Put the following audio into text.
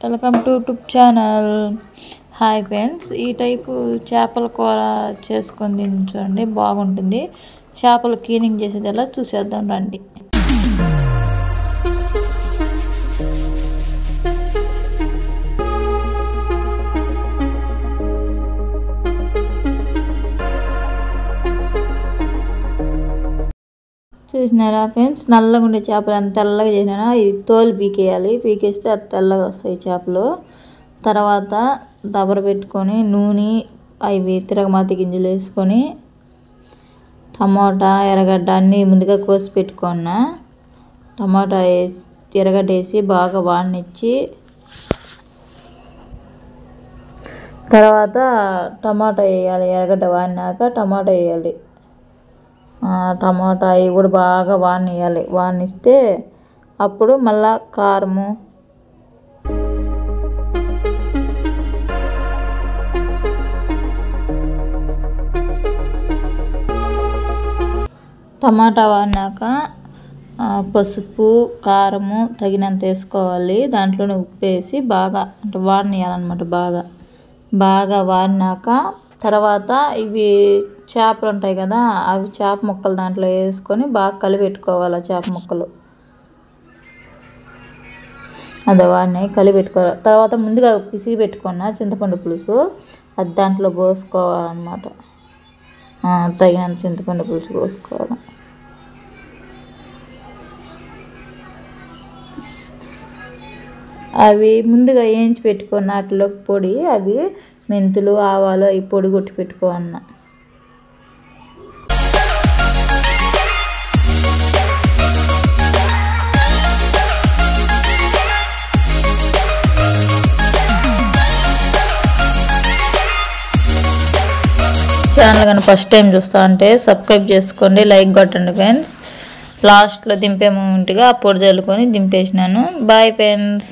Welcome to YouTube channel. Hi friends, ఈ type చేపల కూర చేసుకొని తినండి, బాగుంటుంది. చేపలు క్లీనింగ్ చేసేది ఎలా చూసేద్దాం రండి. చూసినారా ఫ్రెండ్స్, నల్లగా ఉండే చేపలు ఎంత తెల్లగా చేసినా ఇది తోలు పీకేయాలి. పీకేస్తే అది తెల్లగా వస్తాయి చేపలు. తర్వాత దబర పెట్టుకొని నూనె అవి తిరగమాత గింజలు వేసుకొని టమాటా ఎర్రగడ్డ అన్నీ ముందుగా కోసి పెట్టుకున్నా. టమాటా వేసి ఎర్రగడ్డ వేసి బాగా వాడనిచ్చి తర్వాత టమాటా వేయాలి. ఎర్రగడ్డ వాడినాక టమాటా వేయాలి. టమాటా అవి కూడా బాగా వాడనియాలి. వాడనిస్తే అప్పుడు మళ్ళా కారము, టమాటా వాడినాక పసుపు కారము తగినంత వేసుకోవాలి. దాంట్లోనే ఉప్పు వేసి బాగా అంటే వాడనియాలన్నమాట. బాగా వాడినాక తర్వాత ఇవి చేపలు ఉంటాయి కదా, అవి చేప ముక్కలు దాంట్లో వేసుకొని బాగా కలిపెట్టుకోవాలి. చేప ముక్కలు అదే వాడిని కలిపెట్టుకోవాలి. తర్వాత ముందుగా పిసిగి పెట్టుకున్న చింతపండు పులుసు అది దాంట్లో పోసుకోవాలన్నమాట. తగినంత చింతపండు పులుసు పోసుకోవాలి. అవి ముందుగా వేయించి పెట్టుకున్న వాటిలోకి పొడి, అవి మెంతులు ఆవాలు అవి పొడి కొట్టి పెట్టుకోవన్న. ఛానల్ కానీ ఫస్ట్ టైం చూస్తా అంటే సబ్స్క్రైబ్ చేసుకోండి, లైక్ కొట్టండి ఫ్రెండ్స్. లాస్ట్లో దింపే మూమెంట్గా ఆ పొడి చల్లుకొని దింపేసినాను. Bye friends.